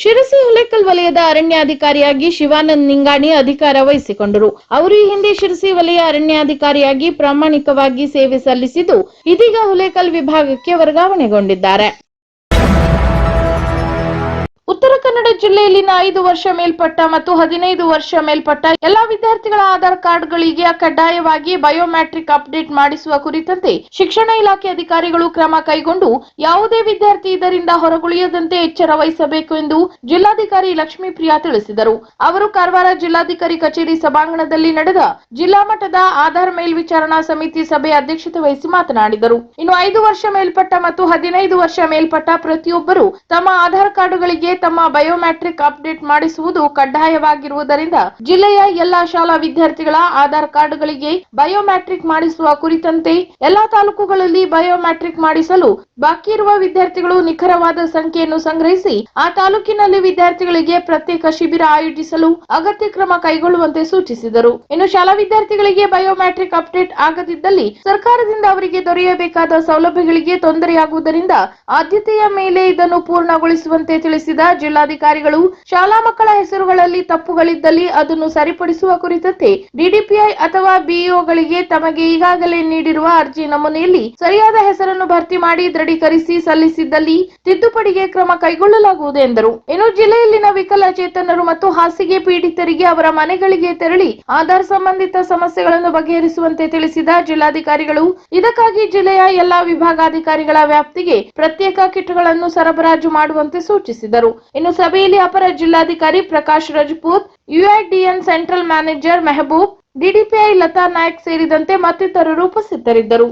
ಶಿರಸಿ ಹುಲೇಕಲ್ ವಲಯದ ಅರಣ್ಯಾಧಿಕಾರಿಯಾಗಿ ಶಿವಾನಂದ್ ನಿಂಗಾಣಿ ಅಧಿಕಾರ ವಹಿಸಿಕೊಂಡರು. ಅವರು ಈ ಹಿಂದೆ ಶಿರಸಿ ವಲಯ ಅರಣ್ಯಾಧಿಕಾರಿಯಾಗಿ ಪ್ರಾಮಾಣಿಕವಾಗಿ ಸೇವೆ ಸಲ್ಲಿಸಿದ್ದು, ಇದೀಗ ಹುಲೇಕಲ್ ವಿಭಾಗಕ್ಕೆ ವರ್ಗಾವಣೆಗೊಂಡಿದ್ದಾರೆ. ಉತ್ತರ ಕನ್ನಡ ಜಿಲ್ಲೆಯಲ್ಲಿನ 5 ವರ್ಷ ಮೇಲ್ಪಟ್ಟ ಮತ್ತು 15 ವರ್ಷ ಮೇಲ್ಪಟ್ಟ ಎಲ್ಲಾ ವಿದ್ಯಾರ್ಥಿಗಳ ಆಧಾರ್ ಕಾರ್ಡ್ಗಳಿಗೆ ಕಡ್ಡಾಯವಾಗಿ ಬಯೋಮೆಟ್ರಿಕ್ ಅಪ್ಡೇಟ್ ಮಾಡಿಸುವ ಕುರಿತಂತೆ ಶಿಕ್ಷಣ ಇಲಾಖೆ ಅಧಿಕಾರಿಗಳು ಕ್ರಮ ಕೈಗೊಂಡು ಯಾವುದೇ ವಿದ್ಯಾರ್ಥಿ ಇದರಿಂದ ಹೊರಗುಳಿಯದಂತೆ ಎಚ್ಚರ ವಹಿಸಬೇಕು ಎಂದು ಜಿಲ್ಲಾಧಿಕಾರಿ ಲಕ್ಷ್ಮೀಪ್ರಿಯಾ ತಿಳಿಸಿದರು. ಅವರು ಕಾರವಾರ ಜಿಲ್ಲಾಧಿಕಾರಿ ಕಚೇರಿ ಸಭಾಂಗಣದಲ್ಲಿ ನಡೆದ ಜಿಲ್ಲಾ ಮಟ್ಟದ ಆಧಾರ್ ಮೇಲ್ವಿಚಾರಣಾ ಸಮಿತಿ ಸಭೆ ಅಧ್ಯಕ್ಷತೆ ವಹಿಸಿ ಮಾತನಾಡಿದರು. ಇನ್ನು 5 ವರ್ಷ ಮೇಲ್ಪಟ್ಟ ಮತ್ತು 15 ವರ್ಷ ಮೇಲ್ಪಟ್ಟ ಪ್ರತಿಯೊಬ್ಬರು ತಮ್ಮ ಆಧಾರ್ ಕಾರ್ಡ್ಗಳಿಗೆ ತಮ್ಮ ಬಯೋಮೆಟ್ರಿಕ್ ಅಪ್ಡೇಟ್ ಮಾಡಿಸುವುದು ಕಡ್ಡಾಯವಾಗಿರುವುದರಿಂದ ಜಿಲ್ಲೆಯ ಎಲ್ಲಾ ಶಾಲಾ ವಿದ್ಯಾರ್ಥಿಗಳ ಆಧಾರ್ ಕಾರ್ಡ್ಗಳಿಗೆ ಬಯೋಮೆಟ್ರಿಕ್ ಮಾಡಿಸುವ ಕುರಿತಂತೆ ಎಲ್ಲಾ ತಾಲೂಕುಗಳಲ್ಲಿ ಬಯೋಮೆಟ್ರಿಕ್ ಮಾಡಿಸಲು ಬಾಕಿ ಇರುವ ವಿದ್ಯಾರ್ಥಿಗಳು ನಿಖರವಾದ ಸಂಖ್ಯೆಯನ್ನು ಸಂಗ್ರಹಿಸಿ ಆ ತಾಲೂಕಿನಲ್ಲಿ ವಿದ್ಯಾರ್ಥಿಗಳಿಗೆ ಪ್ರತ್ಯೇಕ ಶಿಬಿರ ಆಯೋಜಿಸಲು ಅಗತ್ಯ ಕ್ರಮ ಕೈಗೊಳ್ಳುವಂತೆ ಸೂಚಿಸಿದರು. ಇನ್ನು ಶಾಲಾ ವಿದ್ಯಾರ್ಥಿಗಳಿಗೆ ಬಯೋಮೆಟ್ರಿಕ್ ಅಪ್ಡೇಟ್ ಆಗದಿದ್ದಲ್ಲಿ ಸರ್ಕಾರದಿಂದ ಅವರಿಗೆ ದೊರೆಯಬೇಕಾದ ಸೌಲಭ್ಯಗಳಿಗೆ ತೊಂದರೆಯಾಗುವುದರಿಂದ ಆದ್ಯತೆಯ ಮೇಲೆ ಇದನ್ನು ಪೂರ್ಣಗೊಳಿಸುವಂತೆ ತಿಳಿಸಿದ ಜಿಲ್ಲಾಧಿಕಾರಿಗಳು ಶಾಲಾ ಮಕ್ಕಳ ಹೆಸರುಗಳಲ್ಲಿ ತಪ್ಪುಗಳಿದ್ದಲ್ಲಿ ಅದನ್ನು ಸರಿಪಡಿಸುವ ಕುರಿತಂತೆ ಡಿಡಿಪಿಐ ಅಥವಾ ಬಿಇಒಗಳಿಗೆ ತಮಗೆ ಈಗಾಗಲೇ ನೀಡಿರುವ ಅರ್ಜಿ ನಮೂನೆಯಲ್ಲಿ ಸರಿಯಾದ ಹೆಸರನ್ನು ಭರ್ತಿ ಮಾಡಿ ದೃಢೀಕರಿಸಿ ಸಲ್ಲಿಸಿದ್ದಲ್ಲಿ ತಿದ್ದುಪಡಿಗೆ ಕ್ರಮ ಕೈಗೊಳ್ಳಲಾಗುವುದು ಎಂದರು. ಇನ್ನು ಜಿಲ್ಲೆಯಲ್ಲಿನ ವಿಕಲಚೇತನರು ಮತ್ತು ಹಾಸಿಗೆ ಪೀಡಿತರಿಗೆ ಅವರ ಮನೆಗಳಿಗೆ ತೆರಳಿ ಆಧಾರ್ ಸಂಬಂಧಿತ ಸಮಸ್ಯೆಗಳನ್ನು ಬಗೆಹರಿಸುವಂತೆ ತಿಳಿಸಿದ ಜಿಲ್ಲಾಧಿಕಾರಿಗಳು ಇದಕ್ಕಾಗಿ ಜಿಲ್ಲೆಯ ಎಲ್ಲಾ ವಿಭಾಗಾಧಿಕಾರಿಗಳ ವ್ಯಾಪ್ತಿಗೆ ಪ್ರತ್ಯೇಕ ಕಿಟ್ಗಳನ್ನು ಸರಬರಾಜು ಮಾಡುವಂತೆ ಸೂಚಿಸಿದರು. ಇನ್ನು ಸಭೆಯಲ್ಲಿ ಅಪರ ಜಿಲ್ಲಾಧಿಕಾರಿ Prakash Rajput, UIDN central manager Mehboob, DDPI Lata Nayak ಸೇರಿದಂತೆ ಮತ್ತಿತರರು ಉಪಸ್ಥಿತರಿದ್ದರು.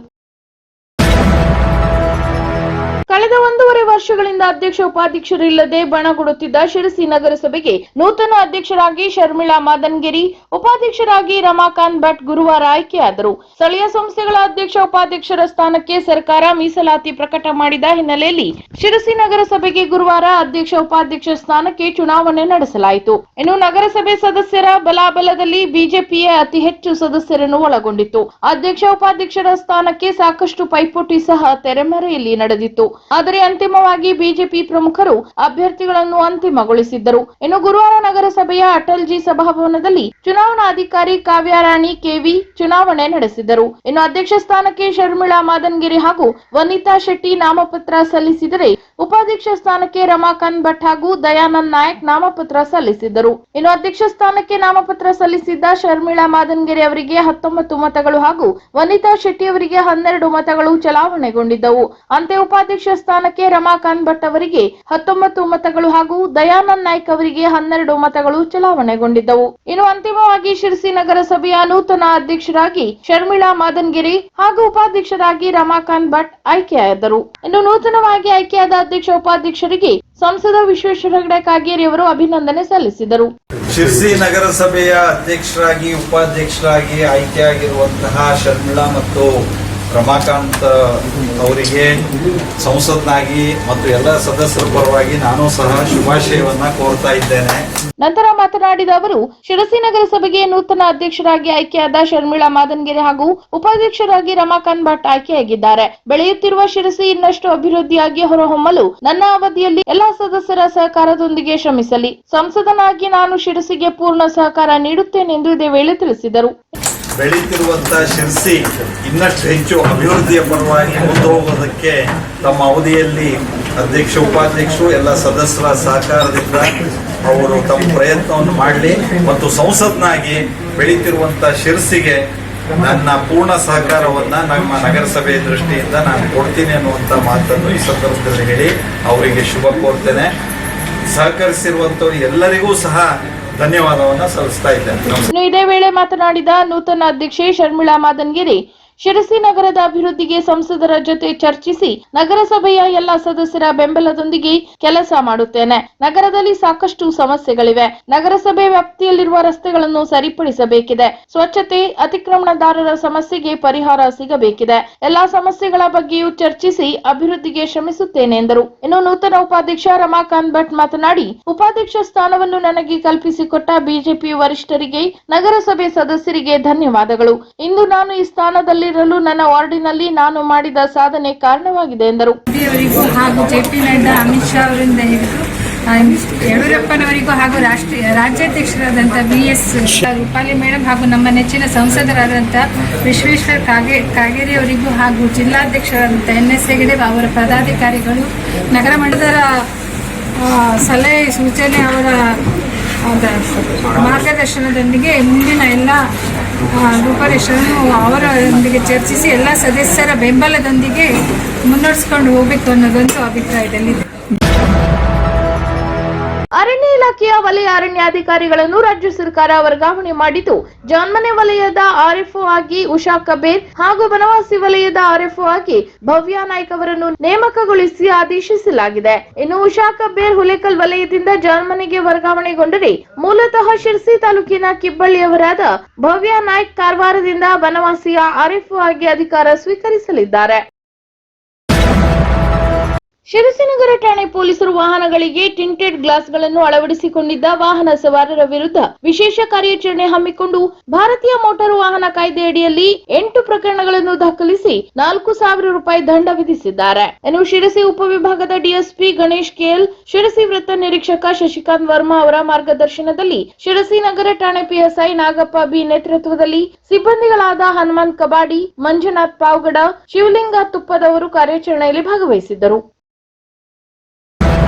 ಕಳೆದ 1.5 ವರ್ಷಗಳಿಂದ ಅಧ್ಯಕ್ಷ ಉಪಾಧ್ಯಕ್ಷರಿಲ್ಲದೆ ಬಣಗುಡುತ್ತಿದ್ದ ಶಿರಸಿ ನಗರಸಭೆಗೆ ನೂತನ ಅಧ್ಯಕ್ಷರಾಗಿ ಶರ್ಮಿಳಾ ಮಾದನ್ಗಿರಿ, ಉಪಾಧ್ಯಕ್ಷರಾಗಿ ರಮಾಕಾಂತ್ ಭಟ್ ಗುರುವಾರ ಆಯ್ಕೆಯಾದರು. ಸ್ಥಳೀಯ ಸಂಸ್ಥೆಗಳ ಅಧ್ಯಕ್ಷ ಉಪಾಧ್ಯಕ್ಷರ ಸ್ಥಾನಕ್ಕೆ ಸರ್ಕಾರ ಮೀಸಲಾತಿ ಪ್ರಕಟ ಮಾಡಿದ ಹಿನ್ನೆಲೆಯಲ್ಲಿ ಶಿರಸಿ ನಗರಸಭೆಗೆ ಗುರುವಾರ ಅಧ್ಯಕ್ಷ ಉಪಾಧ್ಯಕ್ಷ ಸ್ಥಾನಕ್ಕೆ ಚುನಾವಣೆ ನಡೆಸಲಾಯಿತು. ಇನ್ನು ನಗರಸಭೆ ಸದಸ್ಯರ ಬಲಾಬಲದಲ್ಲಿ ಬಿಜೆಪಿಯೇ ಅತಿ ಹೆಚ್ಚು ಸದಸ್ಯರನ್ನು ಒಳಗೊಂಡಿತ್ತು. ಅಧ್ಯಕ್ಷ ಉಪಾಧ್ಯಕ್ಷರ ಸ್ಥಾನಕ್ಕೆ ಸಾಕಷ್ಟು ಪೈಪೋಟಿ ಸಹ ತೆರೆಮರೆಯಲ್ಲಿ ನಡೆದಿತ್ತು. ಆದರೆ ಅಂತಿಮವಾಗಿ ಬಿಜೆಪಿ ಪ್ರಮುಖರು ಅಭ್ಯರ್ಥಿಗಳನ್ನು ಅಂತಿಮಗೊಳಿಸಿದ್ದರು. ಇನ್ನು ಗುರುವಾರ ನಗರಸಭೆಯ ಅಟಲ್ಜಿ ಸಭಾಭವನದಲ್ಲಿ ಚುನಾವಣಾಧಿಕಾರಿ ಕಾವ್ಯರಾಣಿ ಕೆವಿ ಚುನಾವಣೆ ನಡೆಸಿದರು. ಇನ್ನು ಅಧ್ಯಕ್ಷ ಸ್ಥಾನಕ್ಕೆ ಶರ್ಮಿಳಾ ಮಾದನ್ಗಿರಿ ಹಾಗೂ ವನಿತಾ ಶೆಟ್ಟಿ ನಾಮಪತ್ರ ಸಲ್ಲಿಸಿದರೆ ಉಪಾಧ್ಯಕ್ಷ ಸ್ಥಾನಕ್ಕೆ ರಮಾಕಾಂತ್ ಭಟ್ ಹಾಗೂ ದಯಾನಂದ್ ನಾಯಕ್ ನಾಮಪತ್ರ ಸಲ್ಲಿಸಿದ್ದರು. ಇನ್ನು ಅಧ್ಯಕ್ಷ ಸ್ಥಾನಕ್ಕೆ ನಾಮಪತ್ರ ಸಲ್ಲಿಸಿದ್ದ ಶರ್ಮಿಳಾ ಮಾದನ್ಗಿರಿ ಅವರಿಗೆ 19 ಮತಗಳು ಹಾಗೂ ವನಿತಾ ಶೆಟ್ಟಿ ಅವರಿಗೆ 12 ಮತಗಳು ಚಲಾವಣೆಗೊಂಡಿದ್ದವು. ಅಂತೆ ಉಪಾಧ್ಯಕ್ಷ ಸ್ಥಾನಕ್ಕೆ ರಮಾಕಾಂತ್ ಭಟ್ ಅವರಿಗೆ 19 ಮತಗಳು ಹಾಗೂ ದಯಾನಂದ್ ನಾಯ್ಕ್ ಅವರಿಗೆ 12 ಮತಗಳು ಚಲಾವಣೆಗೊಂಡಿದ್ದವು. ಇನ್ನು ಅಂತಿಮವಾಗಿ ಶಿರಸಿ ನಗರಸಭೆಯ ನೂತನ ಅಧ್ಯಕ್ಷರಾಗಿ ಶರ್ಮಿಳಾ ಮಾದನ್ಗಿರಿ ಹಾಗೂ ಉಪಾಧ್ಯಕ್ಷರಾಗಿ ರಮಾಕಾಂತ್ ಭಟ್ ಆಯ್ಕೆಯಾದರು. ಇನ್ನು ನೂತನವಾಗಿ ಆಯ್ಕೆಯಾದ ಅಧ್ಯಕ್ಷ ಉಪಾಧ್ಯಕ್ಷರಿಗೆ ಸಂಸದ ವಿಶ್ವೇಶ್ವರ ಹೆಗಡೆ ಕಾಗೇರಿ ಅವರು ಅಭಿನಂದನೆ ಸಲ್ಲಿಸಿದರು. ಶಿರಸಿ ನಗರಸಭೆಯ ಅಧ್ಯಕ್ಷರಾಗಿ ಉಪಾಧ್ಯಕ್ಷರಾಗಿ ಆಯ್ಕೆಯಾಗಿರುವಂತಹ ಶರ್ಮಿಳಾ ಮತ್ತು ರಮಾಕಾಂತ್ ಅವರಿಗೆ ಸಂಸದನಾಗಿ ಮತ್ತು ಎಲ್ಲ ಸದಸ್ಯರ ಪರವಾಗಿ ನಾನು ಸಹ ಶುಭಾಶಯವನ್ನ ಕೋರ್ತಾ ಇದ್ದೇನೆ. ನಂತರ ಮಾತನಾಡಿದ ಅವರು ಶಿರಸಿ ನಗರಸಭೆಗೆ ನೂತನ ಅಧ್ಯಕ್ಷರಾಗಿ ಆಯ್ಕೆಯಾದ ಶರ್ಮಿಳಾ ಮಾದನ್ಗಿರಿ ಹಾಗೂ ಉಪಾಧ್ಯಕ್ಷರಾಗಿ ರಮಾಕಾಂತ್ ಭಟ್ ಆಯ್ಕೆಯಾಗಿದ್ದಾರೆ. ಬೆಳೆಯುತ್ತಿರುವ ಶಿರಸಿ ಇನ್ನಷ್ಟು ಅಭಿವೃದ್ಧಿಯಾಗಿ ಹೊರಹೊಮ್ಮಲು ನನ್ನ ಅವಧಿಯಲ್ಲಿ ಎಲ್ಲಾ ಸದಸ್ಯರ ಸಹಕಾರದೊಂದಿಗೆ ಶ್ರಮಿಸಲಿ. ಸಂಸದನಾಗಿ ನಾನು ಶಿರಸಿಗೆ ಪೂರ್ಣ ಸಹಕಾರ ನೀಡುತ್ತೇನೆ ಎಂದು ಇದೇ ವೇಳೆ ತಿಳಿಸಿದರು. ಬೆಳೆಯುತ್ತಿರುವಂತಹ ಶಿರಸಿ ಇನ್ನಷ್ಟು ಹೆಚ್ಚು ಅಭಿವೃದ್ಧಿಯ ಪರವಾಗಿ ಮುಂದೆ ಹೋಗೋದಕ್ಕೆ ತಮ್ಮ ಅವಧಿಯಲ್ಲಿ ಅಧ್ಯಕ್ಷ ಉಪಾಧ್ಯಕ್ಷರು ಎಲ್ಲ ಸದಸ್ಯರ ಸಹಕಾರದಿಂದ ಅವರು ತಮ್ಮ ಪ್ರಯತ್ನವನ್ನು ಮಾಡಲಿ ಮತ್ತು ಸಂಸದನಾಗಿ ಬೆಳೆಯುತ್ತಿರುವಂತಹ ಶಿರಸಿಗೆ ನನ್ನ ಪೂರ್ಣ ಸಹಕಾರವನ್ನ ನಮ್ಮ ನಗರಸಭೆ ದೃಷ್ಟಿಯಿಂದ ನಾನು ಕೊಡ್ತೀನಿ ಅನ್ನುವಂಥ ಮಾತನ್ನು ಈ ಸಂದರ್ಭದಲ್ಲಿ ಹೇಳಿ ಅವರಿಗೆ ಶುಭ ಕೋರ್ತೇನೆ. ಸಹಕರಿಸಿರುವಂತವರು ಎಲ್ಲರಿಗೂ ಸಹ ಧನ್ಯವಾದವನ್ನ ಸಲ್ಲಿಸ್ತಾ ಇದ್ದೇನೆ. ಇದೇ ವೇಳೆ ಮಾತನಾಡಿದ ನೂತನ ಅಧ್ಯಕ್ಷೆ ಶರ್ಮಿಳಾ ಮಾದನ್ಗಿರಿ ಶಿರಸಿ ನಗರದ ಅಭಿವೃದ್ಧಿಗೆ ಸಂಸದರ ಜೊತೆ ಚರ್ಚಿಸಿ ನಗರಸಭೆಯ ಎಲ್ಲಾ ಸದಸ್ಯರ ಬೆಂಬಲದೊಂದಿಗೆ ಕೆಲಸ ಮಾಡುತ್ತೇನೆ. ನಗರದಲ್ಲಿ ಸಾಕಷ್ಟು ಸಮಸ್ಯೆಗಳಿವೆ. ನಗರಸಭೆ ವ್ಯಾಪ್ತಿಯಲ್ಲಿರುವ ರಸ್ತೆಗಳನ್ನು ಸರಿಪಡಿಸಬೇಕಿದೆ. ಸ್ವಚ್ಛತೆ, ಅತಿಕ್ರಮಣದಾರರ ಸಮಸ್ಯೆಗೆ ಪರಿಹಾರ ಸಿಗಬೇಕಿದೆ. ಎಲ್ಲಾ ಸಮಸ್ಯೆಗಳ ಬಗ್ಗೆಯೂ ಚರ್ಚಿಸಿ ಅಭಿವೃದ್ಧಿಗೆ ಶ್ರಮಿಸುತ್ತೇನೆ ಎಂದರು. ಇನ್ನು ನೂತನ ಉಪಾಧ್ಯಕ್ಷ ರಮಾಕಾಂತ್ ಭಟ್ ಮಾತನಾಡಿ ಉಪಾಧ್ಯಕ್ಷ ಸ್ಥಾನವನ್ನು ನನಗೆ ಕಲ್ಪಿಸಿಕೊಟ್ಟ ಬಿಜೆಪಿ ವರಿಷ್ಠರಿಗೆ, ನಗರಸಭೆ ಸದಸ್ಯರಿಗೆ ಧನ್ಯವಾದಗಳು. ಇಂದು ನಾನು ಈ ಸ್ಥಾನದಲ್ಲಿ ನನ್ನ ವಾರ್ಡಿನಲ್ಲಿ ನಾನು ಮಾಡಿದ ಸಾಧನೆ ಕಾರಣವಾಗಿದೆ ಎಂದರು. ಹಾಗೂ ಜೆಪಿ ನಡ್ಡಾ, ಅಮಿತ್ ಶಾ ಅವರಿಂದ ಹಿಡಿದು ಯಡಿಯೂರಪ್ಪನವರಿಗೂ ಹಾಗೂ ರಾಜ್ಯಾಧ್ಯಕ್ಷರಾದಂಥ BS ರೂಪಾಲಿ ಮೇಡಮ್ ಹಾಗೂ ನಮ್ಮ ನೆಚ್ಚಿನ ಸಂಸದರಾದಂಥ ವಿಶ್ವೇಶ್ವರ ಕಾಗೇರಿ ಅವರಿಗೂ ಹಾಗೂ ಜಿಲ್ಲಾಧ್ಯಕ್ಷರಾದಂಥ NS ಹೆಗಡೆ ಅವರ ಪದಾಧಿಕಾರಿಗಳು ನಗರ ಮಂಡಲದ ಸಲಹೆ ಸೂಚನೆ ಅವರ ಮಾರ್ಗದರ್ಶನದೊಂದಿಗೆ ಮುಂದಿನ ಎಲ್ಲ ರೂಪರೇಷೆಯನ್ನು ಅವರೊಂದಿಗೆ ಚರ್ಚಿಸಿ ಎಲ್ಲ ಸದಸ್ಯರ ಬೆಂಬಲದೊಂದಿಗೆ ಮುನ್ನಡೆಸ್ಕೊಂಡು ಹೋಗಬೇಕು ಅನ್ನೋದೊಂದು ಅಭಿಪ್ರಾಯದಲ್ಲಿದೆ. ಅರಣ್ಯ ಇಲಾಖೆಯ ವಲಯ ಅರಣ್ಯಾಧಿಕಾರಿಗಳನ್ನು ರಾಜ್ಯ ಸರ್ಕಾರ ವರ್ಗಾವಣೆ ಮಾಡಿದ್ದು ಜಾನ್ಮನೆ ವಲಯದ RFO ಆಗಿ ಉಷಾ ಕಬೇರ್ ಹಾಗೂ ಬನವಾಸಿ ವಲಯದ RFO ಆಗಿ ಭವ್ಯ ನಾಯ್ಕ್ ಅವರನ್ನು ನೇಮಕಗೊಳಿಸಿ ಆದೇಶಿಸಲಾಗಿದೆ. ಇನ್ನು ಉಷಾ ಕಬೇರ್ ಹುಲೇಕಲ್ ವಲಯದಿಂದ ಜಾನ್ಮನೆಗೆ ವರ್ಗಾವಣೆಗೊಂಡರೆ ಮೂಲತಃ ಶಿರಸಿ ತಾಲೂಕಿನ ಕಿಬ್ಬಳ್ಳಿಯವರಾದ ಭವ್ಯ ನಾಯ್ಕ್ ಕಾರವಾರದಿಂದ ಬನವಾಸಿಯ RFO ಆಗಿ ಅಧಿಕಾರ ಸ್ವೀಕರಿಸಲಿದ್ದಾರೆ. ಶಿರಸಿ ನಗರ ಠಾಣೆ ಪೊಲೀಸರು ವಾಹನಗಳಿಗೆ ಟಿಂಟೆಡ್ ಗ್ಲಾಸ್ಗಳನ್ನು ಅಳವಡಿಸಿಕೊಂಡಿದ್ದ ವಾಹನ ಸವಾರರ ವಿರುದ್ಧ ವಿಶೇಷ ಕಾರ್ಯಾಚರಣೆ ಹಮ್ಮಿಕೊಂಡು ಭಾರತೀಯ ಮೋಟಾರು ವಾಹನ ಕಾಯ್ದೆಯಡಿಯಲ್ಲಿ 8 ಪ್ರಕರಣಗಳನ್ನು ದಾಖಲಿಸಿ 4,000 ರೂಪಾಯಿ ದಂಡ ವಿಧಿಸಿದ್ದಾರೆ. ಇನ್ನು ಶಿರಸಿ ಉಪವಿಭಾಗದ DSP ಗಣೇಶ್ KL, ಶಿರಸಿ ವೃತ್ತ ನಿರೀಕ್ಷಕ ಶಶಿಕಾಂತ್ ವರ್ಮಾ ಅವರ ಮಾರ್ಗದರ್ಶನದಲ್ಲಿ ಶಿರಸಿ ನಗರ ಠಾಣೆ PSI ನಾಗಪ್ಪ B ನೇತೃತ್ವದಲ್ಲಿ ಸಿಬ್ಬಂದಿಗಳಾದ ಹನುಮಂತ್ ಕಬಾಡಿ, ಮಂಜುನಾಥ್ ಪಾವಗಡ, ಶಿವಲಿಂಗ ತುಪ್ಪದವರು ಕಾರ್ಯಾಚರಣೆಯಲ್ಲಿ ಭಾಗವಹಿಸಿದ್ದರು.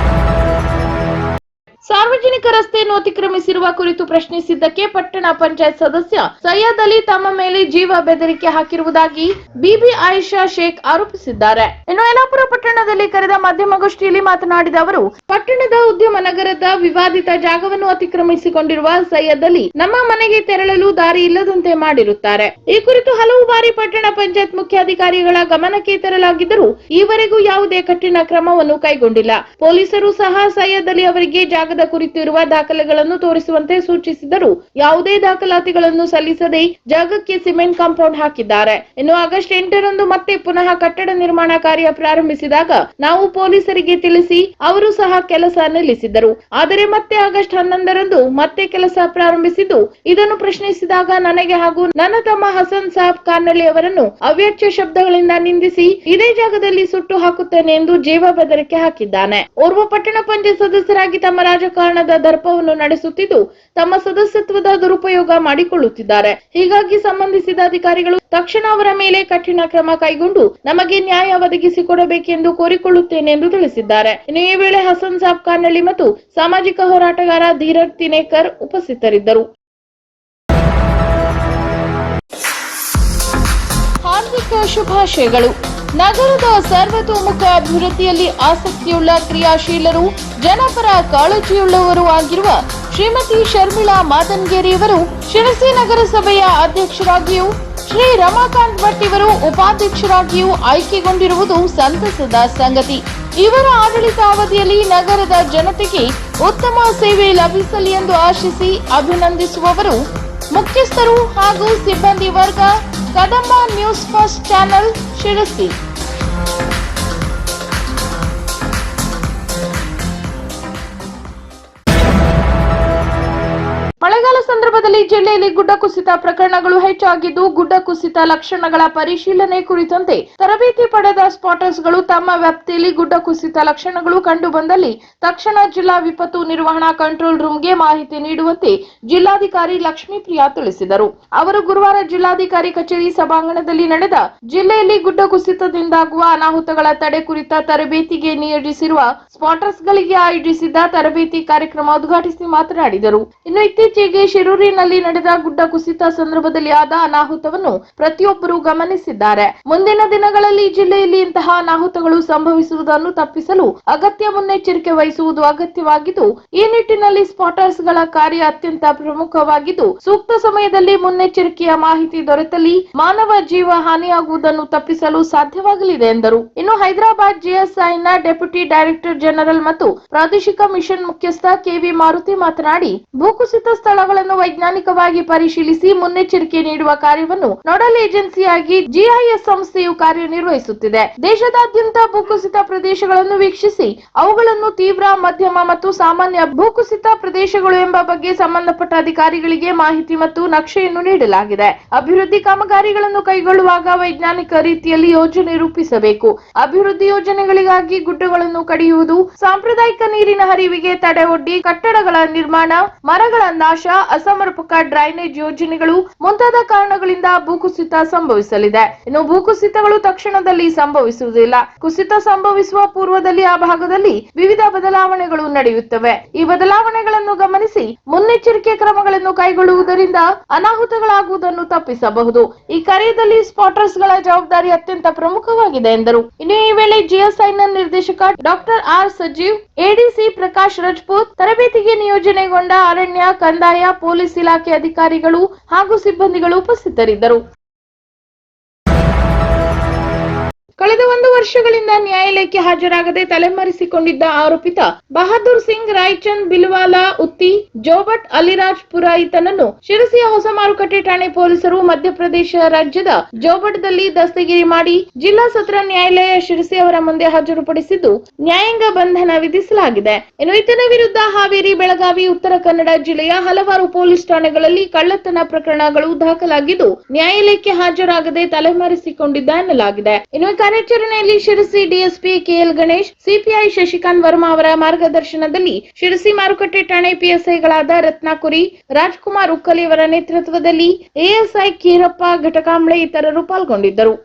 ಸಾರ್ವಜನಿಕ ರಸ್ತೆಯನ್ನು ಅತಿಕ್ರಮಿಸಿರುವ ಕುರಿತು ಪ್ರಶ್ನಿಸಿದ್ದಕ್ಕೆ ಪಟ್ಟಣ ಪಂಚಾಯತ್ ಸದಸ್ಯ ಸೈಯದ್ ಅಲಿ ತಮ್ಮ ಮೇಲೆ ಜೀವ ಬೆದರಿಕೆ ಹಾಕಿರುವುದಾಗಿ ಬಿಬಿ ಆಯಿಷಾ ಶೇಖ್ ಆರೋಪಿಸಿದ್ದಾರೆ. ಇನ್ನು ಯಲ್ಲಾಪುರ ಪಟ್ಟಣದಲ್ಲಿ ಕರೆದ ಮಾಧ್ಯಮಗೋಷ್ಠಿಯಲ್ಲಿ ಮಾತನಾಡಿದ ಅವರು, ಪಟ್ಟಣದ ಉದ್ಯಮ ನಗರದ ವಿವಾದಿತ ಜಾಗವನ್ನು ಅತಿಕ್ರಮಿಸಿಕೊಂಡಿರುವ ಸೈಯದ್ ಅಲಿ ನಮ್ಮ ಮನೆಗೆ ತೆರಳಲು ದಾರಿ ಇಲ್ಲದಂತೆ ಮಾಡಿರುತ್ತಾರೆ. ಈ ಕುರಿತು ಹಲವು ಬಾರಿ ಪಟ್ಟಣ ಪಂಚಾಯತ್ ಮುಖ್ಯಾಧಿಕಾರಿಗಳ ಗಮನಕ್ಕೆ ತರಲಾಗಿದ್ದರೂ ಈವರೆಗೂ ಯಾವುದೇ ಕಠಿಣ ಕ್ರಮವನ್ನು ಕೈಗೊಂಡಿಲ್ಲ. ಪೊಲೀಸರು ಸಹ ಸೈಯದ್ ಅಲಿ ಅವರಿಗೆ ಜಾಗದ ಕುರಿತು ಇರುವ ದಾಖಲೆಗಳನ್ನು ತೋರಿಸುವಂತೆ ಸೂಚಿಸಿದರೂ ಯಾವುದೇ ದಾಖಲಾತಿಗಳನ್ನು ಸಲ್ಲಿಸದೆ ಜಾಗಕ್ಕೆ ಸಿಮೆಂಟ್ ಕಾಂಪೌಂಡ್ ಹಾಕಿದ್ದಾರೆ. ಇನ್ನು ಆಗಸ್ಟ್ 8ರಂದು ಮತ್ತೆ ಪುನಃ ಕಟ್ಟಡ ನಿರ್ಮಾಣ ಕಾರ್ಯ ಪ್ರಾರಂಭಿಸಿದಾಗ ನಾವು ಪೊಲೀಸರಿಗೆ ತಿಳಿಸಿ ಅವರು ಸಹ ಕೆಲಸ ನಿಲ್ಲಿಸಿದ್ದರು. ಆದರೆ ಮತ್ತೆ ಆಗಸ್ಟ್ 11ರಂದು ಮತ್ತೆ ಕೆಲಸ ಪ್ರಾರಂಭಿಸಿದ್ದು ಇದನ್ನು ಪ್ರಶ್ನಿಸಿದಾಗ ನನಗೆ ಹಾಗೂ ನನ್ನ ತಮ್ಮ ಹಸನ್ ಸಾಬ್ ಕಾರ್ನಳ್ಳಿ ಅವರನ್ನು ಅವ್ಯಾಚ್ಯ ಶಬ್ದಗಳಿಂದ ನಿಂದಿಸಿ ಇದೇ ಜಾಗದಲ್ಲಿ ಸುಟ್ಟು ಹಾಕುತ್ತೇನೆ ಎಂದು ಜೀವ ಬೆದರಿಕೆ ಹಾಕಿದ್ದಾನೆ. ಓರ್ವ ಪಟ್ಟಣ ಪಂಚಾಯತ್ ಸದಸ್ಯರಾಗಿ ತಮ್ಮ ರಾಜಕಾರಣದ ದರ್ಪವನ್ನು ನಡೆಸುತ್ತಿದ್ದು ತಮ್ಮ ಸದಸ್ಯತ್ವದ ದುರುಪಯೋಗ ಮಾಡಿಕೊಳ್ಳುತ್ತಿದ್ದಾರೆ. ಹೀಗಾಗಿ ಸಂಬಂಧಿಸಿದ ಅಧಿಕಾರಿಗಳು ತಕ್ಷಣ ಅವರ ಮೇಲೆ ಕಠಿಣ ಕ್ರಮ ಕೈಗೊಂಡು ನಮಗೆ ನ್ಯಾಯ ಒದಗಿಸಿಕೊಡಬೇಕೆಂದು ಕೋರಿಕೊಳ್ಳುತ್ತೇನೆ ಎಂದು ತಿಳಿಸಿದ್ದಾರೆ. ಇನ್ನು ಈ ವೇಳೆ ಹಸನ್ ಸಾಬ್ ಕಾರ್ನಳ್ಳಿ ಮತ್ತು ಸಾಮಾಜಿಕ ಹೋರಾಟಗಾರ ಧೀರಜ್ ತಿನೇಕರ್ ಉಪಸ್ಥಿತರಿದ್ದರು. ಹಾರ್ದಿಕ ಶುಭಾಶಯಗಳು. ನಗರದ ಸರ್ವತೋಮುಖ ಅಭಿವೃದ್ಧಿಯಲ್ಲಿ ಆಸಕ್ತಿಯುಳ್ಳ ಕ್ರಿಯಾಶೀಲರು, ಜನಪರ ಕಾಳಜಿಯುಳ್ಳವರು ಆಗಿರುವ ಶ್ರೀಮತಿ ಶರ್ಮಿಳಾ ಮಾದನ್ಗೇರಿಯವರು ಶಿರಸಿ ನಗರಸಭೆಯ ಅಧ್ಯಕ್ಷರಾಗಿಯೂ ಶ್ರೀ ರಮಾಕಾಂತ್ ಭಟ್ ಇವರು ಉಪಾಧ್ಯಕ್ಷರಾಗಿಯೂ ಆಯ್ಕೆಗೊಂಡಿರುವುದು ಸಂತಸದ ಸಂಗತಿ. ಇವರ ಆಡಳಿತಾವಧಿಯಲ್ಲಿ ನಗರದ ಜನತೆಗೆ ಉತ್ತಮ ಸೇವೆ ಲಭಿಸಲಿ ಎಂದು ಆಶಿಸಿ ಅಭಿನಂದಿಸುವವರು ಮುಖ್ಯಸ್ಥರು ಹಾಗೂ ಸಿಬ್ಬಂದಿ ವರ್ಗ, Kadamba news first channel, Sirsi. ಮಳೆಗಾಲ ಸಂದರ್ಭದಲ್ಲಿ ಜಿಲ್ಲೆಯಲ್ಲಿ ಗುಡ್ಡ ಕುಸಿತ ಪ್ರಕರಣಗಳು ಹೆಚ್ಚಾಗಿದ್ದು, ಗುಡ್ಡ ಕುಸಿತ ಲಕ್ಷಣಗಳ ಪರಿಶೀಲನೆ ಕುರಿತಂತೆ ತರಬೇತಿ ಪಡೆದ ಸ್ಪಾಟರ್ಸ್ಗಳು ತಮ್ಮ ವ್ಯಾಪ್ತಿಯಲ್ಲಿ ಗುಡ್ಡ ಕುಸಿತ ಲಕ್ಷಣಗಳು ಕಂಡು ಬಂದಲ್ಲಿ ತಕ್ಷಣ ಜಿಲ್ಲಾ ವಿಪತ್ತು ನಿರ್ವಹಣಾ ಕಂಟ್ರೋಲ್ ರೂಮ್ಗೆ ಮಾಹಿತಿ ನೀಡುವಂತೆ ಜಿಲ್ಲಾಧಿಕಾರಿ ಲಕ್ಷ್ಮೀಪ್ರಿಯಾ ತಿಳಿಸಿದರು. ಅವರು ಗುರುವಾರ ಜಿಲ್ಲಾಧಿಕಾರಿ ಕಚೇರಿ ಸಭಾಂಗಣದಲ್ಲಿ ನಡೆದ ಜಿಲ್ಲೆಯಲ್ಲಿ ಗುಡ್ಡ ಕುಸಿತದಿಂದಾಗುವ ಅನಾಹುತಗಳ ತಡೆ ಕುರಿತ ತರಬೇತಿಗೆ ನಿಯೋಜಿಸಿರುವ ಸ್ಪಾಟರ್ಸ್ಗಳಿಗೆ ಆಯೋಜಿಸಿದ್ದ ತರಬೇತಿ ಕಾರ್ಯಕ್ರಮ ಉದ್ಘಾಟಿಸಿ ಮಾತನಾಡಿದರು. ಇನ್ನು ಇತ್ತೀಚೆಗೆ ಶಿರೂರಿನಲ್ಲಿ ನಡೆದ ಗುಡ್ಡ ಕುಸಿತ ಸಂದರ್ಭದಲ್ಲಿ ಆದ ಅನಾಹುತವನ್ನು ಪ್ರತಿಯೊಬ್ಬರು ಗಮನಿಸಿದ್ದಾರೆ. ಮುಂದಿನ ದಿನಗಳಲ್ಲಿ ಜಿಲ್ಲೆಯಲ್ಲಿ ಇಂತಹ ಅನಾಹುತಗಳು ಸಂಭವಿಸುವುದನ್ನು ತಪ್ಪಿಸಲು ಅಗತ್ಯ ಮುನ್ನೆಚ್ಚರಿಕೆ ವಹಿಸುವುದು ಅಗತ್ಯವಾಗಿದ್ದು, ಈ ನಿಟ್ಟಿನಲ್ಲಿ ಸ್ಪಾಟರ್ಸ್ಗಳ ಕಾರ್ಯ ಅತ್ಯಂತ ಪ್ರಮುಖವಾಗಿದ್ದು, ಸೂಕ್ತ ಸಮಯದಲ್ಲಿ ಮುನ್ನೆಚ್ಚರಿಕೆಯ ಮಾಹಿತಿ ದೊರೆತಲ್ಲಿ ಮಾನವ ಜೀವ ಹಾನಿಯಾಗುವುದನ್ನು ತಪ್ಪಿಸಲು ಸಾಧ್ಯವಾಗಲಿದೆ ಎಂದರು. ಇನ್ನು ಹೈದರಾಬಾದ್ GSIನ ಡೆಪ್ಯೂಟಿ ಡೈರೆಕ್ಟರ್ ಜನರಲ್ ಮತ್ತು ಪ್ರಾದೇಶಿಕ ಮಿಷನ್ ಮುಖ್ಯಸ್ಥ KV ಮಾರುತಿ ಮಾತನಾಡಿ, ಭೂಕುಸಿತ ಸ್ಥಳಗಳ ದಾಖಲೆಗಳನ್ನು ವೈಜ್ಞಾನಿಕವಾಗಿ ಪರಿಶೀಲಿಸಿ ಮುನ್ನೆಚ್ಚರಿಕೆ ನೀಡುವ ಕಾರ್ಯವನ್ನು ನೋಡಲ್ ಏಜೆನ್ಸಿಯಾಗಿ ಜಿಐಎಸ್ ಸಂಸ್ಥೆಯು ಕಾರ್ಯನಿರ್ವಹಿಸುತ್ತಿದೆ. ದೇಶದಾದ್ಯಂತ ಭೂಕುಸಿತ ಪ್ರದೇಶಗಳನ್ನು ವೀಕ್ಷಿಸಿ ಅವುಗಳನ್ನು ತೀವ್ರ, ಮಧ್ಯಮ ಮತ್ತು ಸಾಮಾನ್ಯ ಭೂಕುಸಿತ ಪ್ರದೇಶಗಳು ಎಂಬ ಬಗ್ಗೆ ಸಂಬಂಧಪಟ್ಟ ಅಧಿಕಾರಿಗಳಿಗೆ ಮಾಹಿತಿ ಮತ್ತು ನಕ್ಷೆಯನ್ನು ನೀಡಲಾಗಿದೆ. ಅಭಿವೃದ್ಧಿ ಕಾಮಗಾರಿಗಳನ್ನು ಕೈಗೊಳ್ಳುವಾಗ ವೈಜ್ಞಾನಿಕ ರೀತಿಯಲ್ಲಿ ಯೋಜನೆ ರೂಪಿಸಬೇಕು. ಅಭಿವೃದ್ಧಿ ಯೋಜನೆಗಳಿಗಾಗಿ ಗುಡ್ಡಗಳನ್ನು ಕಡಿಯುವುದು, ಸಾಂಪ್ರದಾಯಿಕ ನೀರಿನ ಹರಿವಿಗೆ ತಡೆಯೊಡ್ಡಿ ಕಟ್ಟಡಗಳ ನಿರ್ಮಾಣ, ಮರಗಳ ನಾಶ, ಅಸಮರ್ಪಕ ಡ್ರೈನೇಜ್ ಯೋಜನೆಗಳು ಮುಂತಾದ ಕಾರಣಗಳಿಂದ ಭೂಕುಸಿತ ಸಂಭವಿಸಲಿದೆ. ಇನ್ನು ಭೂಕುಸಿತಗಳು ತಕ್ಷಣದಲ್ಲಿ ಸಂಭವಿಸುವುದಿಲ್ಲ. ಕುಸಿತ ಸಂಭವಿಸುವ ಪೂರ್ವದಲ್ಲಿ ಆ ಭಾಗದಲ್ಲಿ ವಿವಿಧ ಬದಲಾವಣೆಗಳು ನಡೆಯುತ್ತವೆ. ಈ ಬದಲಾವಣೆಗಳನ್ನು ಗಮನಿಸಿ ಮುನ್ನೆಚ್ಚರಿಕೆ ಕ್ರಮಗಳನ್ನು ಕೈಗೊಳ್ಳುವುದರಿಂದ ಅನಾಹುತಗಳಾಗುವುದನ್ನು ತಪ್ಪಿಸಬಹುದು. ಈ ಕಾರ್ಯದಲ್ಲಿ ಸ್ಪಾಟರ್ಸ್ಗಳ ಜವಾಬ್ದಾರಿ ಅತ್ಯಂತ ಪ್ರಮುಖವಾಗಿದೆ ಎಂದರು. ಇನ್ನು ಈ ವೇಳೆ ಜಿಎಸ್ಐನ ನಿರ್ದೇಶಕ doctor R Sajeev, ADC Prakash Rajput, ತರಬೇತಿಗೆ ನಿಯೋಜನೆಗೊಂಡ ಅರಣ್ಯ, ಕಂದಾಯ, ಪೊಲೀಸ್ ಇಲಾಖೆ ಅಧಿಕಾರಿಗಳು ಹಾಗೂ ಸಿಬ್ಬಂದಿಗಳು ಉಪಸ್ಥಿತರಿದ್ದರು. ಕಳೆದ 1 ವರ್ಷಗಳಿಂದ ನ್ಯಾಯಾಲಯಕ್ಕೆ ಹಾಜರಾಗದೆ ತಲೆಮರೆಸಿಕೊಂಡಿದ್ದ ಆರೋಪಿತ ಬಹದ್ದೂರ್ ಸಿಂಗ್ ರಾಯ್ಚಂದ್ ಬಿಲ್ವಾಲಾ ಉತ್ತಿ ಜೋಬಟ್ ಅಲಿರಾಜ್ಪುರ ಈತನನ್ನು ಶಿರಸಿಯ ಹೊಸ ಮಾರುಕಟ್ಟೆ ಠಾಣೆ ಪೊಲೀಸರು ಮಧ್ಯಪ್ರದೇಶ ರಾಜ್ಯದ ಜೋಬಟ್ದಲ್ಲಿ ದಸ್ತಗಿರಿ ಮಾಡಿ ಜಿಲ್ಲಾ ಸತ್ರ ನ್ಯಾಯಾಲಯ ಶಿರಸಿ ಅವರ ಮುಂದೆ ಹಾಜರುಪಡಿಸಿದ್ದು ನ್ಯಾಯಾಂಗ ಬಂಧನ ವಿಧಿಸಲಾಗಿದೆ. ಇನ್ನು ಈತನ ವಿರುದ್ಧ ಹಾವೇರಿ, ಬೆಳಗಾವಿ, ಉತ್ತರ ಕನ್ನಡ ಜಿಲ್ಲೆಯ ಹಲವಾರು ಪೊಲೀಸ್ ಠಾಣೆಗಳಲ್ಲಿ ಕಳ್ಳತನ ಪ್ರಕರಣಗಳು ದಾಖಲಾಗಿದ್ದು ನ್ಯಾಯಾಲಯಕ್ಕೆ ಹಾಜರಾಗದೆ ತಲೆಮರೆಸಿಕೊಂಡಿದ್ದ ಎನ್ನಲಾಗಿದೆ. ಇನ್ನು ಕಾರ್ಯಾಚರಣೆಯಲ್ಲಿ Sirsi DSP KL Ganesh, CPI Shashikant Varma ಅವರ ಮಾರ್ಗದರ್ಶನದಲ್ಲಿ ಶಿರಸಿ ಮಾರುಕಟ್ಟೆ ಠಾಣೆ ಪಿಎಸ್ಐಗಳಾದ ರತ್ನಾಕುರಿ, ರಾಜ್ಕುಮಾರ್ ಉಕ್ಕಲಿ ಅವರ ನೇತೃತ್ವದಲ್ಲಿ ಎಎಸ್ಐ ಕೀರಪ್ಪ ಘಟಕಾಂಬ್ಳೆ ಇತರರು ಪಾಲ್ಗೊಂಡಿದ್ದರು.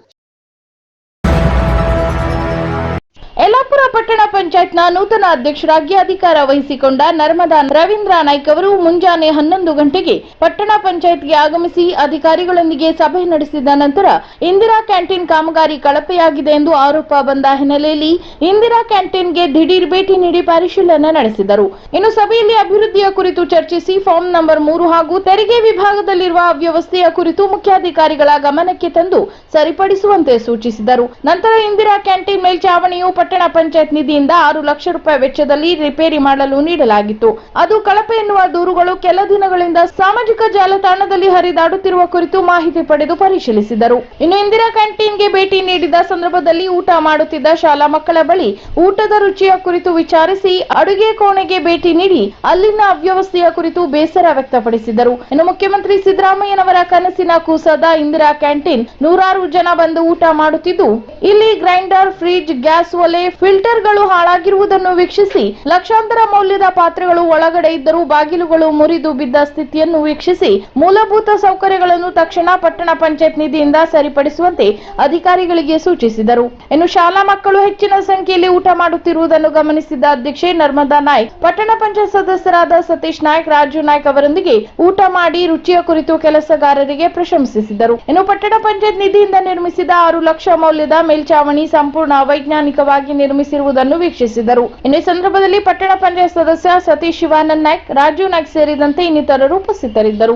ಯಲ್ಲಾಪುರ ಪಟ್ಟಣ ಪಂಚಾಯತ್ನ ನೂತನ ಅಧ್ಯಕ್ಷರಾಗಿ ಅಧಿಕಾರ ವಹಿಸಿಕೊಂಡ ನರ್ಮದಾ ರವೀಂದ್ರ ನಾಯ್ಕ್ ಅವರು ಮುಂಜಾನೆ 11 ಗಂಟೆಗೆ ಪಟ್ಟಣ ಪಂಚಾಯತ್ಗೆ ಆಗಮಿಸಿ ಅಧಿಕಾರಿಗಳೊಂದಿಗೆ ಸಭೆ ನಡೆಸಿದ ನಂತರ ಇಂದಿರಾ ಕ್ಯಾಂಟೀನ್ ಕಾಮಗಾರಿ ಕಳಪೆಯಾಗಿದೆ ಎಂದು ಆರೋಪ ಬಂದ ಹಿನ್ನೆಲೆಯಲ್ಲಿ ಇಂದಿರಾ ಕ್ಯಾಂಟೀನ್ಗೆ ದಿಢೀರ್ ಭೇಟಿ ನೀಡಿ ಪರಿಶೀಲನೆ ನಡೆಸಿದರು. ಇನ್ನು ಸಭೆಯಲ್ಲಿ ಅಭಿವೃದ್ಧಿಯ ಕುರಿತು ಚರ್ಚಿಸಿ ಫಾರ್ಮ್ ನಂಬರ್ 3 ಹಾಗೂ ತೆರಿಗೆ ವಿಭಾಗದಲ್ಲಿರುವ ಅವ್ಯವಸ್ಥೆಯ ಕುರಿತು ಮುಖ್ಯಾಧಿಕಾರಿಗಳ ಗಮನಕ್ಕೆ ತಂದು ಸರಿಪಡಿಸುವಂತೆ ಸೂಚಿಸಿದರು. ನಂತರ ಇಂದಿರಾ ಕ್ಯಾಂಟೀನ್ ಮೇಲ್ಚಾವಣಿಯು ಪಟ್ಟಣ ಪಂಚಾಯತ್ ನಿಧಿಯಿಂದ 6 ಲಕ್ಷ ರೂಪಾಯಿ ವೆಚ್ಚದಲ್ಲಿ ರಿಪೇರಿ ಮಾಡಲು ನೀಡಲಾಗಿತ್ತು. ಅದು ಕಳಪೆ ಎನ್ನುವ ದೂರುಗಳು ಕೆಲ ದಿನಗಳಿಂದ ಸಾಮಾಜಿಕ ಜಾಲತಾಣದಲ್ಲಿ ಹರಿದಾಡುತ್ತಿರುವ ಕುರಿತು ಮಾಹಿತಿ ಪಡೆದು ಪರಿಶೀಲಿಸಿದರು. ಇನ್ನು ಇಂದಿರಾ ಕ್ಯಾಂಟೀನ್ಗೆ ಭೇಟಿ ನೀಡಿದ ಸಂದರ್ಭದಲ್ಲಿ ಊಟ ಮಾಡುತ್ತಿದ್ದ ಶಾಲಾ ಮಕ್ಕಳ ಬಳಿ ಊಟದ ರುಚಿಯ ಕುರಿತು ವಿಚಾರಿಸಿ ಅಡುಗೆ ಕೋಣೆಗೆ ಭೇಟಿ ನೀಡಿ ಅಲ್ಲಿನ ಅವ್ಯವಸ್ಥೆಯ ಕುರಿತು ಬೇಸರ ವ್ಯಕ್ತಪಡಿಸಿದರು. ಇನ್ನು ಮುಖ್ಯಮಂತ್ರಿ ಸಿದ್ದರಾಮಯ್ಯನವರ ಕನಸಿನ ಕೂಸಾದ ಇಂದಿರಾ ಕ್ಯಾಂಟೀನ್ ನೂರಾರು ಜನ ಬಂದು ಊಟ ಮಾಡುತ್ತಿದ್ದು ಇಲ್ಲಿ ಗ್ರೈಂಡರ್, ಫ್ರಿಡ್ಜ್, ಗ್ಯಾಸ್ ಒಲೆ, ಫಿಲ್ಟರ್ಗಳು ಹಾಳಾಗಿರುವುದನ್ನು ವೀಕ್ಷಿಸಿ ಲಕ್ಷಾಂತರ ಮೌಲ್ಯದ ಪಾತ್ರೆಗಳು ಒಳಗಡೆ ಇದ್ದರೂ ಬಾಗಿಲುಗಳು ಮುರಿದು ಬಿದ್ದ ಸ್ಥಿತಿಯನ್ನು ವೀಕ್ಷಿಸಿ ಮೂಲಭೂತ ಸೌಕರ್ಯಗಳನ್ನು ತಕ್ಷಣ ಪಟ್ಟಣ ಪಂಚಾಯತ್ ನಿಧಿಯಿಂದ ಸರಿಪಡಿಸುವಂತೆ ಅಧಿಕಾರಿಗಳಿಗೆ ಸೂಚಿಸಿದರು. ಇನ್ನು ಶಾಲಾ ಮಕ್ಕಳು ಹೆಚ್ಚಿನ ಸಂಖ್ಯೆಯಲ್ಲಿ ಊಟ ಮಾಡುತ್ತಿರುವುದನ್ನು ಗಮನಿಸಿದ ಅಧ್ಯಕ್ಷೆ ನರ್ಮದಾ ನಾಯ್ಕ್ ಪಟ್ಟಣ ಪಂಚಾಯತ್ ಸದಸ್ಯರಾದ ಸತೀಶ್ ನಾಯ್ಕ್, ರಾಜು ನಾಯ್ಕ್ ಅವರೊಂದಿಗೆ ಊಟ ಮಾಡಿ ರುಚಿಯ ಕುರಿತು ಕೆಲಸಗಾರರಿಗೆ ಪ್ರಶಂಸಿಸಿದರು. ಇನ್ನು ಪಟ್ಟಣ ಪಂಚಾಯತ್ ನಿಧಿಯಿಂದ ನಿರ್ಮಿಸಿದ 6 ಲಕ್ಷ ಮೌಲ್ಯದ ಮೇಲ್ಚಾವಣಿ ಸಂಪೂರ್ಣ ಅವೈಜ್ಞಾನಿಕವಾಗಿ ನಿರ್ಮಿಸಿರುವುದನ್ನು ವೀಕ್ಷಿಸಿದರು. ಇನ್ನು ಈ ಸಂದರ್ಭದಲ್ಲಿ ಪಟ್ಟಣ ಪಂಚಾಯತ್ ಸದಸ್ಯ ಸತೀಶ್ ಶಿವಾನಂದ್ ನಾಯ್ಕ್, ರಾಜು ನಾಯ್ಕ್ ಸೇರಿದಂತೆ ಇನ್ನಿತರರು ಉಪಸ್ಥಿತರಿದ್ದರು.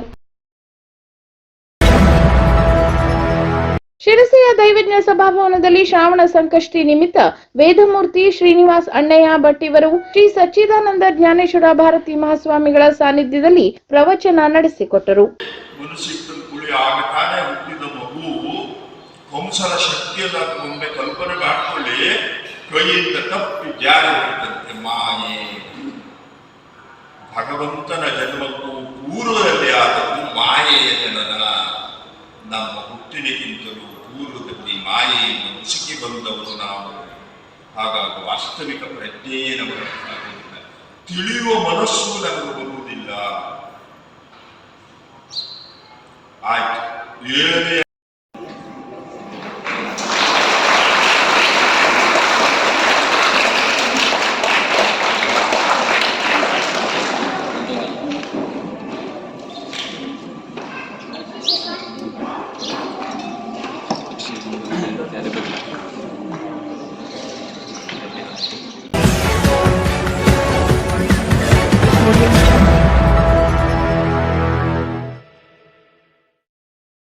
ಶಿರಸಿಯ ದೈವಜ್ಞ ಸಭಾಭವನದಲ್ಲಿ ಶ್ರಾವಣ ಸಂಕಷ್ಟಿ ನಿಮಿತ್ತ ವೇದಮೂರ್ತಿ ಶ್ರೀನಿವಾಸ್ ಅಣ್ಣಯ್ಯ ಭಟ್ ಇವರು ಶ್ರೀ ಸಚ್ಚಿದಾನಂದ ಜ್ಞಾನೇಶ್ವರ ಭಾರತಿ ಮಹಾಸ್ವಾಮಿಗಳ ಸಾನ್ನಿಧ್ಯದಲ್ಲಿ ಪ್ರವಚನ ನಡೆಸಿಕೊಟ್ಟರು. ಕಂಸನ ಶಕ್ತಿಯನ್ನ ಮುಂದೆ ಕಲ್ಪನೆ ಮಾಡಿಕೊಳ್ಳಿ, ಕೈಯಿಂದ ತಪ್ಪಿ ಜಾರಿ ಹೊರಟಂತೆ ಮಾಯೆ. ಭಗವಂತನ ಜನ್ಮಕ್ಕೂ ಪೂರ್ವದಲ್ಲಿ ಆದದ್ದು ಮಾಯೆಯ ಜನನ. ನಮ್ಮ ಹುಟ್ಟಿನಕ್ಕಿಂತಲೂ ಪೂರ್ವದಲ್ಲಿ ಮಾಯೆಯನ್ನು ಮುಸುಕಿ ಬಂದವರು ನಾವು. ಹಾಗಾಗಿ ವಾಸ್ತವಿಕ ಪ್ರಜ್ಞೆಯೇ ನಮಗೆ ಆಗುವುದಿಲ್ಲ, ತಿಳಿಯುವ ಮನಸ್ಸು ನಮಗೆ ಬರುವುದಿಲ್ಲ. ಆಯ್ತು, 7ನೇ Audio